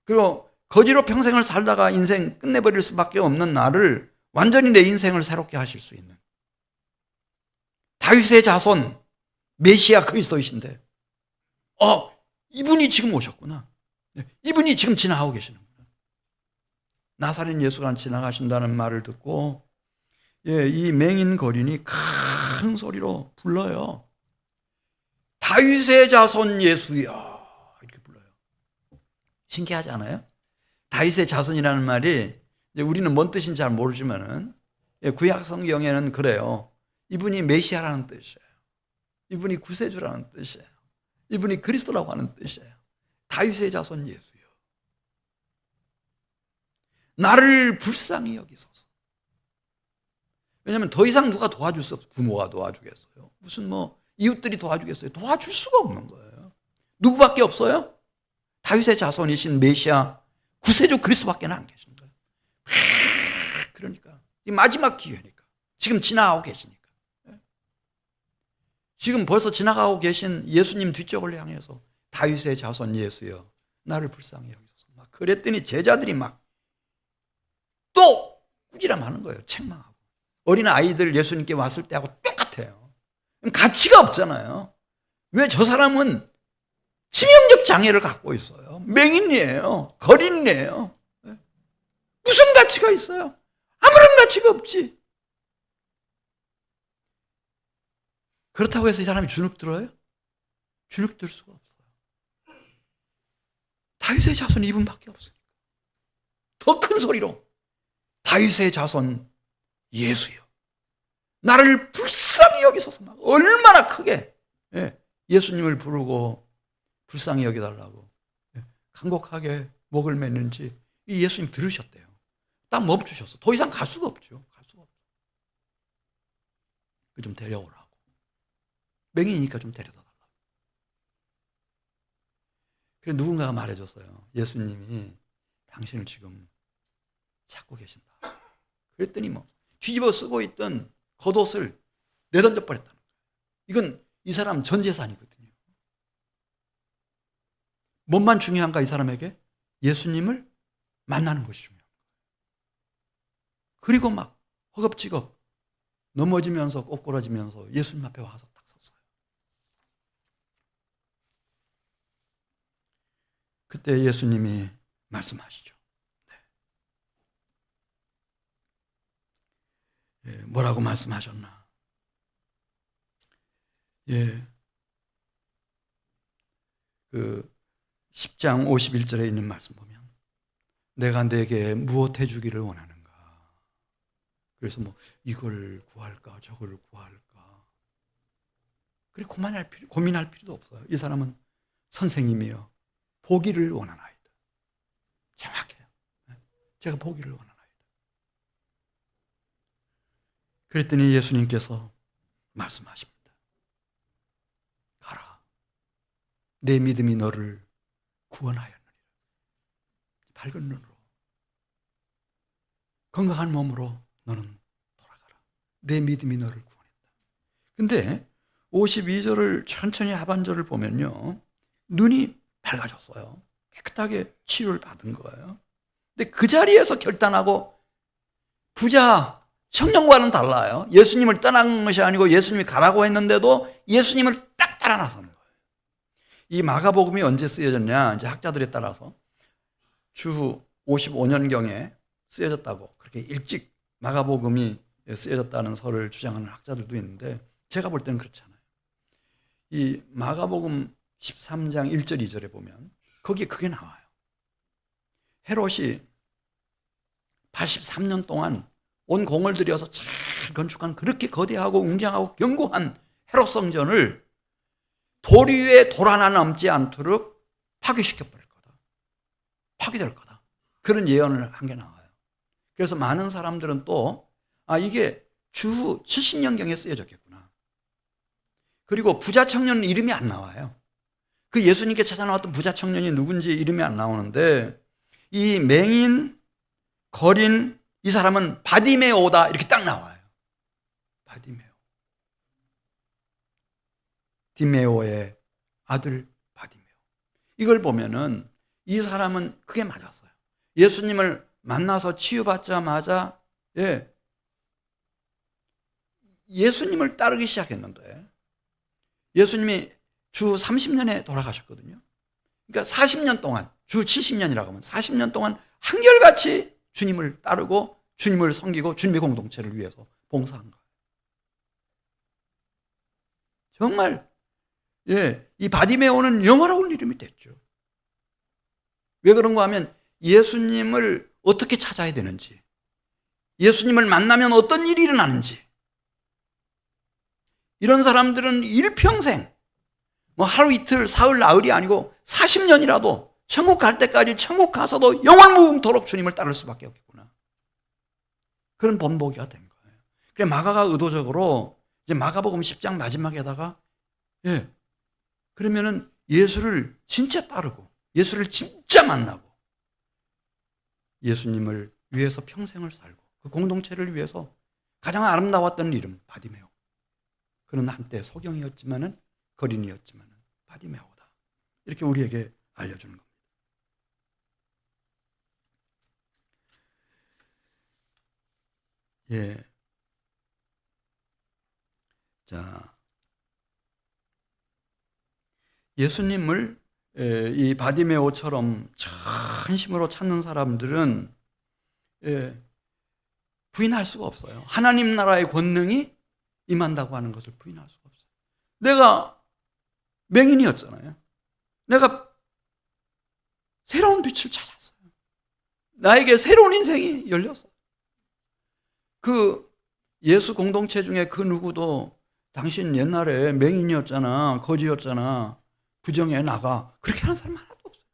그리고 거지로 평생을 살다가 인생 끝내버릴 수밖에 없는 나를 완전히 내 인생을 새롭게 하실 수 있는 다윗의 자손 메시아 그리스도이신데 이분이 지금 오셨구나. 이분이 지금 지나가고 계시는구나. 나사렛 예수가 지나가신다는 말을 듣고 이 맹인 거린이 큰 소리로 불러요. 다윗의 자손 예수야 이렇게 불러요. 신기하지 않아요? 다윗의 자손이라는 말이 이제 우리는 뭔 뜻인지 잘 모르지만은 구약 성경에는 그래요. 이분이 메시아라는 뜻이에요. 이분이 구세주라는 뜻이에요. 이분이 그리스도라고 하는 뜻이에요. 다윗의 자손 예수요. 나를 불쌍히 여기소서. 왜냐하면 더 이상 누가 도와줄 수 없어요. 부모가 도와주겠어요. 무슨 이웃들이 도와주겠어요. 도와줄 수가 없는 거예요. 누구밖에 없어요? 다윗의 자손이신 메시아 구세주 그리스도밖에 안 계시는 거예요. 그러니까 이 마지막 기회니까. 지금 지나가고 계시니까. 지금 벌써 지나가고 계신 예수님 뒤쪽을 향해서 다윗의 자손 예수여 나를 불쌍히 여기소서. 막 그랬더니 제자들이 막 또 꾸지람하는 거예요. 책망하고. 어린 아이들 예수님께 왔을 때하고 똑같아요. 가치가 없잖아요. 왜 저 사람은 치명적 장애를 갖고 있어요. 맹인이에요. 거린이에요. 무슨 가치가 있어요? 아무런 가치가 없지. 그렇다고 해서 이 사람이 주눅 들어요? 주눅 들 수가 없어요. 다윗의 자손 이분밖에 없으니까. 더 큰 소리로 다윗의 자손 예수여 나를 불쌍히 여기소서. 막 얼마나 크게 예수님을 부르고 불쌍히 여겨달라고 간곡하게 목을 맸는지 이 예수님 들으셨대요. 딱 멈추셨어. 더 이상 갈 수가 없죠. 갈 수가 없죠. 좀 데려오라고. 맹이니까 좀 데려다 달라고. 그래서 누군가가 말해줬어요. 예수님이 당신을 지금 찾고 계신다. 그랬더니 뒤집어 쓰고 있던 겉옷을 내던져 버렸다는 거예요. 이건 이 사람 전 재산이거든요. 뭔만 중요한가 이 사람에게? 예수님을 만나는 것이 중요한 거예요. 그리고 막 허겁지겁 넘어지면서 꼬꾸라지면서 예수님 앞에 와서 딱 섰어요. 그때 예수님이 말씀하시죠. 뭐라고 말씀하셨나? 그 10장 51절에 있는 말씀 보면 내가 내게 무엇 해주기를 원하는가? 그래서 이걸 구할까 저걸 구할까? 그래 고민할 필요도 없어요. 이 사람은 선생님이요 보기를 원하나이다. 정확해요. 제가 보기를 원하나이다. 그랬더니 예수님께서 말씀하십니다. 가라. 내 믿음이 너를 구원하였느니라. 밝은 눈으로 건강한 몸으로 너는 돌아가라. 내 믿음이 너를 구원했다. 근데 52절을 천천히 하반절을 보면요. 눈이 밝아졌어요. 깨끗하게 치유를 받은 거예요. 근데 그 자리에서 결단하고 부자 청년과는 달라요. 예수님을 떠난 것이 아니고 예수님이 가라고 했는데도 예수님을 딱 따라 나서는 거예요. 이 마가복음이 언제 쓰여졌냐? 이제 학자들에 따라서 주 55년경에 쓰여졌다고 그렇게 일찍 마가복음이 쓰여졌다는 설을 주장하는 학자들도 있는데 제가 볼 때는 그렇지 않아요. 이 마가복음 13장 1절 2절에 보면 거기에 그게 나와요. 헤롯이 83년 동안 온 공을 들여서 잘 건축한 그렇게 거대하고 웅장하고 견고한 헤롯 성전을 돌 위에 돌 하나 남지 않도록 파괴시켜버릴 거다. 파괴될 거다. 그런 예언을 한 게 나와요. 그래서 많은 사람들은 또 이게 주후 70년경에 쓰여졌겠구나. 그리고 부자 청년 이름이 안 나와요. 그 예수님께 찾아 나왔던 부자 청년이 누군지 이름이 안 나오는데 이 맹인, 거린 이 사람은 바디메오다 이렇게 딱 나와요. 바디메오. 디메오의 아들 바디메오. 이걸 보면은 이 사람은 그게 맞았어요. 예수님을 만나서 치유받자마자 예수님을 따르기 시작했는데 예수님이 주 30년에 돌아가셨거든요. 그러니까 40년 동안 주 70년이라고 하면 40년 동안 한결같이 주님을 따르고 주님을 섬기고 주님의 공동체를 위해서 봉사한 거예요. 정말 이 바디메오는 영화로운 이름이 됐죠. 왜 그런가 하면 예수님을 어떻게 찾아야 되는지 예수님을 만나면 어떤 일이 일어나는지, 이런 사람들은 일평생 하루 이틀 사흘 나흘이 아니고 40년이라도 천국 갈 때까지 천국 가서도 영원무궁토록 주님을 따를 수밖에 없겠구나. 그런 본보기가 된 거예요. 그래 마가가 의도적으로 이제 마가복음 10장 마지막에다가 그러면은 예수를 진짜 따르고 예수를 진짜 만나고 예수님을 위해서 평생을 살고 그 공동체를 위해서 가장 아름다웠던 이름 바디메오. 그는 한때 소경이었지만은 거린이었지만은 바디메오다. 이렇게 우리에게 알려주는 겁니다. 자, 예수님을 이 바디메오처럼 전심으로 찾는 사람들은 부인할 수가 없어요. 하나님 나라의 권능이 임한다고 하는 것을 부인할 수가 없어요. 내가 맹인이었잖아요. 내가 새로운 빛을 찾았어요. 나에게 새로운 인생이 열렸어요. 그 예수 공동체 중에 그 누구도 당신 옛날에 맹인이었잖아, 거지였잖아, 부정해 나가, 그렇게 하는 사람 하나도 없어요.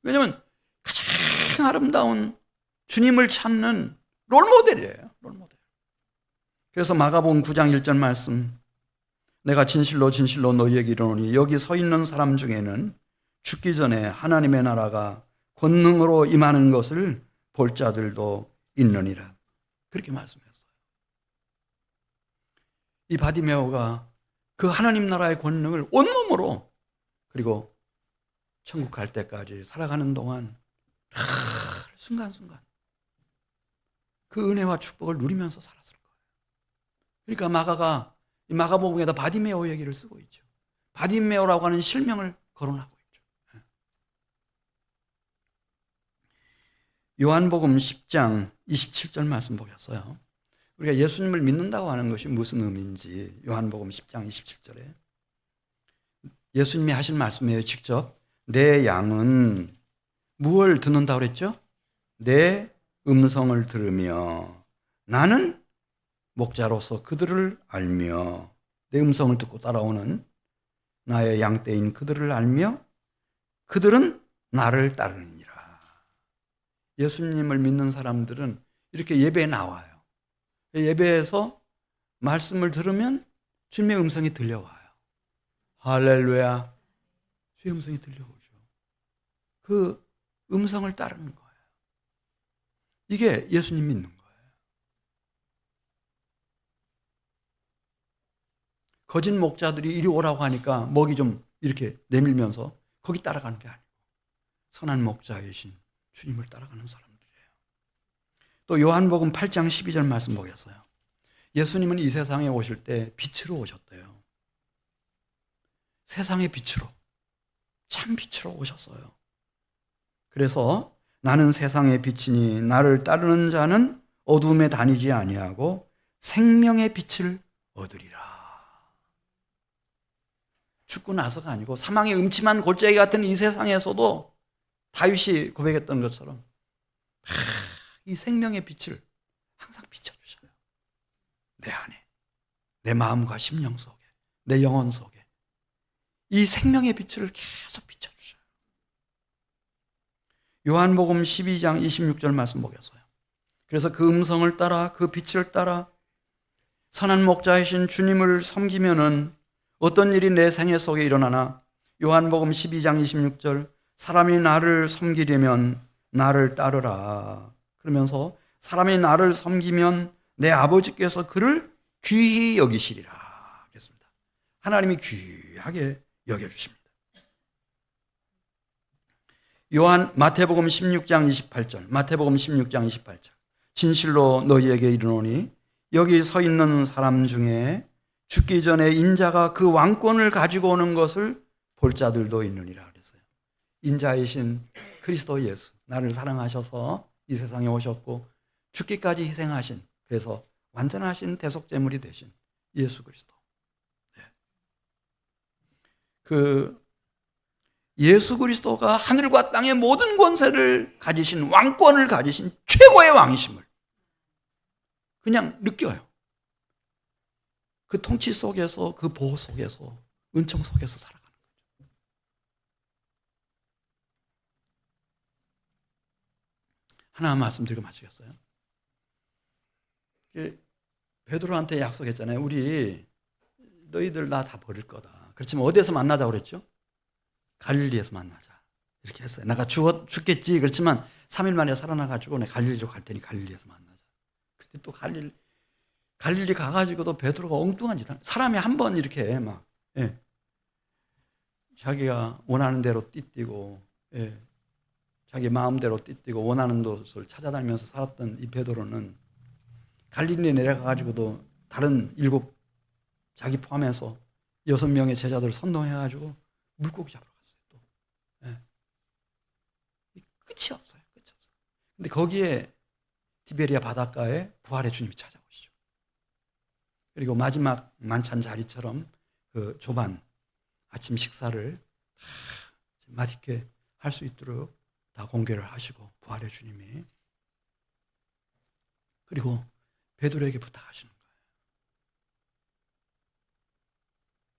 왜냐하면 가장 아름다운 주님을 찾는 롤모델이에요. 롤모델. 그래서 마가복음 9장 1절 말씀, 내가 진실로 진실로 너희에게 이르노니 여기 서 있는 사람 중에는 죽기 전에 하나님의 나라가 권능으로 임하는 것을 볼 자들도 있느니라. 그렇게 말씀했어요. 이 바디메오가 그 하나님 나라의 권능을 온몸으로 그리고 천국 갈 때까지 살아가는 동안 순간순간 그 은혜와 축복을 누리면서 살았을 거예요. 그러니까 마가가 이 마가복음에다 바디메오 얘기를 쓰고 있죠. 바디메오라고 하는 실명을 거론하고 있죠. 요한복음 10장 27절 말씀 보셨어요? 우리가 예수님을 믿는다고 하는 것이 무슨 의미인지 요한복음 10장 27절에 예수님이 하신 말씀이에요. 직접 내 양은 무엇을 듣는다고 그랬죠? 내 음성을 들으며 나는 목자로서 그들을 알며 내 음성을 듣고 따라오는 나의 양떼인 그들을 알며 그들은 나를 따르느니라. 예수님을 믿는 사람들은 이렇게 예배에 나와요. 예배에서 말씀을 들으면 주님의 음성이 들려와요. 할렐루야. 주의 음성이 들려오죠. 그 음성을 따르는 거예요. 이게 예수님 믿는 거예요. 거짓 목자들이 이리 오라고 하니까 먹이 좀 이렇게 내밀면서 거기 따라가는 게 아니고 선한 목자이신 주님을 따라가는 사람들이에요. 또 요한복음 8장 12절 말씀 보겠어요. 예수님은 이 세상에 오실 때 빛으로 오셨대요. 세상의 빛으로, 참 빛으로 오셨어요. 그래서 나는 세상의 빛이니 나를 따르는 자는 어둠에 다니지 아니하고 생명의 빛을 얻으리라. 죽고 나서가 아니고 사망의 음침한 골짜기 같은 이 세상에서도 다윗이 고백했던 것처럼 이 생명의 빛을 항상 비춰주셔요. 내 안에, 내 마음과 심령 속에, 내 영혼 속에 이 생명의 빛을 계속 비춰주셔요. 요한복음 12장 26절 말씀 보겠어요. 그래서 그 음성을 따라 그 빛을 따라 선한 목자이신 주님을 섬기면은 어떤 일이 내 생애 속에 일어나나 요한복음 12장 26절 사람이 나를 섬기려면 나를 따르라. 그러면서 사람이 나를 섬기면 내 아버지께서 그를 귀히 여기시리라. 그랬습니다. 하나님이 귀하게 여겨주십니다. 마태복음 16장 28절 마태복음 16장 28절 진실로 너희에게 이르노니 여기 서 있는 사람 중에 죽기 전에 인자가 그 왕권을 가지고 오는 것을 볼 자들도 있느니라 그랬어요. 인자이신 그리스도 예수, 나를 사랑하셔서 이 세상에 오셨고 죽기까지 희생하신, 그래서 완전하신 대속제물이 되신 예수 그리스도. 그 예수 그리스도가 하늘과 땅의 모든 권세를 가지신 왕권을 가지신 최고의 왕이심을 그냥 느껴요. 그 통치 속에서, 그 보호 속에서, 은총 속에서 살아가는 거죠. 하나 말씀드리고 마치겠어요. 베드로한테 약속했잖아요. 우리 너희들 나 다 버릴 거다. 그렇지만 어디에서 만나자고 그랬죠? 갈릴리에서 만나자. 이렇게 했어요. 내가 죽겠지. 그렇지만 3일 만에 살아나가지고 내가 갈릴리로 갈 테니 갈릴리에서 만나자. 근데 또 갈릴리 가가지고도 베드로가 엉뚱한 짓 하는, 사람이 한 번 이렇게 막, 예, 자기가 원하는 대로 띠뛰고, 예, 자기 마음대로 띠뛰고 원하는 곳을 찾아다니면서 살았던 이 베드로는 갈릴리에 내려가가지고도 다른 7, 자기 포함해서 6명의 제자들을 선동해가지고 물고기 잡으러 갔어요. 또. 예. 끝이 없어요. 끝이 없어요. 근데 거기에 티베리아 바닷가에 부활의 주님이 찾아오시죠. 그리고 마지막 만찬 자리처럼 그 조반 아침 식사를 다 맛있게 할 수 있도록 다 공개를 하시고 부활의 주님이, 그리고 베드로에게 부탁하시는 거예요.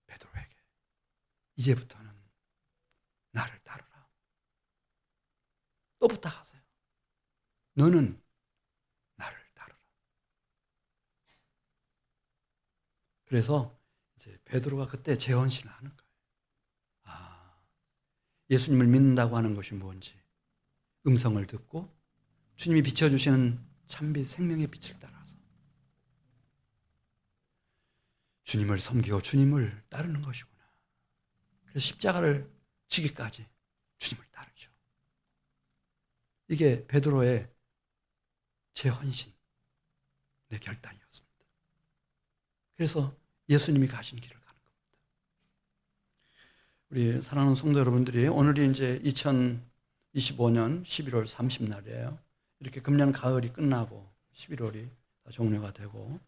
베드로에게 이제부터는 나를 따르라. 또 부탁하세요. 너는 나를 따르라. 그래서 이제 베드로가 그때 재헌신을 하는 거예요. 예수님을 믿는다고 하는 것이 뭔지 음성을 듣고 주님이 비춰주시는 참빛 생명의 빛을 따라서 주님을 섬기고 주님을 따르는 것이구나. 그래서 십자가를 지기까지 주님을 따르죠. 이게 베드로의 재헌신의 결단이었습니다. 그래서 예수님이 가신 길을 가는 겁니다. 우리 사랑하는 성도 여러분들이, 오늘이 이제 2025년 11월 30날이에요. 이렇게 금년 가을이 끝나고 11월이 다 종료가 되고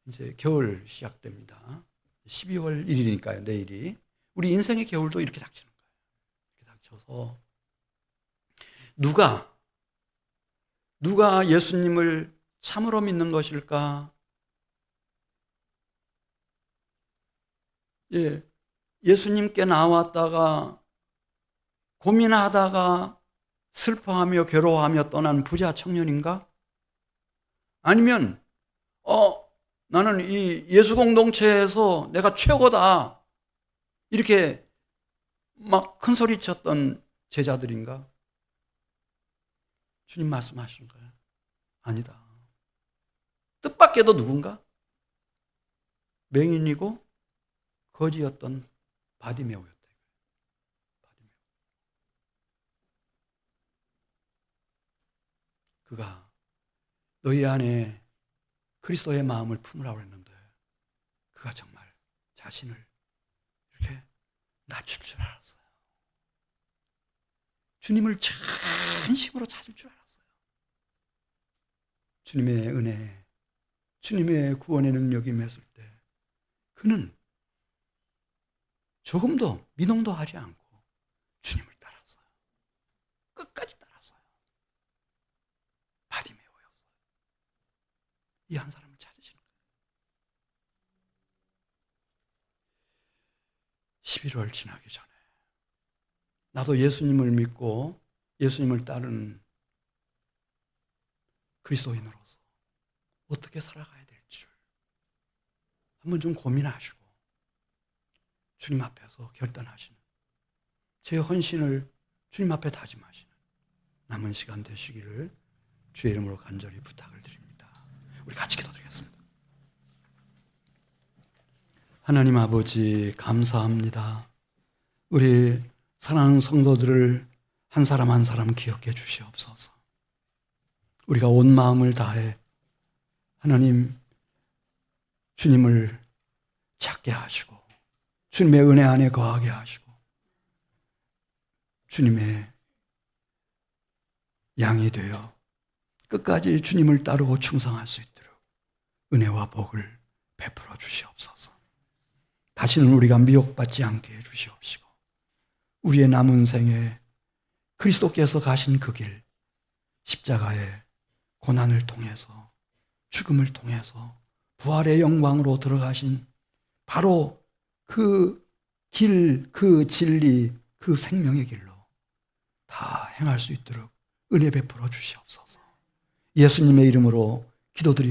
이제 겨울 시작됩니다. 12월 1일이니까요, 내일이. 우리 인생의 겨울도 이렇게 닥치는 거예요. 이렇게 닥쳐서 누가 예수님을 참으로 믿는 것일까? 예, 예수님께 나왔다가 고민하다가 슬퍼하며 괴로워하며 떠난 부자 청년인가? 아니면 나는 이 예수 공동체에서 내가 최고다 이렇게 막 큰 소리 쳤던 제자들인가? 주님 말씀하신 거예요. 아니다. 뜻밖에도 누군가? 맹인이고 거지였던 바디메오였다. 그가 너희 안에 그리스도의 마음을 품으라고 했는데 그가 정말 자신을 이렇게 낮출 줄 알았어요. 주님을 진심으로 찾을 줄 알았어요. 주님의 은혜, 주님의 구원의 능력이 임했을 때 그는 조금도 미동도 하지 않고 주님을 따랐어요. 끝까지 따랐어요. 바디메오였어요. 이 한 사람을 찾으시는 거예요. 11월 지나기 전에 나도 예수님을 믿고 예수님을 따르는 그리스도인으로서 어떻게 살아가야 될지를 한번 좀 고민하시고 주님 앞에서 결단하시는, 제 헌신을 주님 앞에 다짐하시는 남은 시간 되시기를 주의 이름으로 간절히 부탁을 드립니다. 우리 같이 기도드리겠습니다. 하나님 아버지, 감사합니다. 우리 사랑하는 성도들을 한 사람 한 사람 기억해 주시옵소서. 우리가 온 마음을 다해 하나님 주님을 찾게 하시고 주님의 은혜 안에 거하게 하시고 주님의 양이 되어 끝까지 주님을 따르고 충성할 수 있도록 은혜와 복을 베풀어 주시옵소서. 다시는 우리가 미혹받지 않게 해주시옵시고 우리의 남은 생에 그리스도께서 가신 그 길, 십자가의 고난을 통해서 죽음을 통해서 부활의 영광으로 들어가신 바로 그 길, 그 진리, 그 생명의 길로 다 행할 수 있도록 은혜 베풀어 주시옵소서. 예수님의 이름으로 기도드리옵나이다.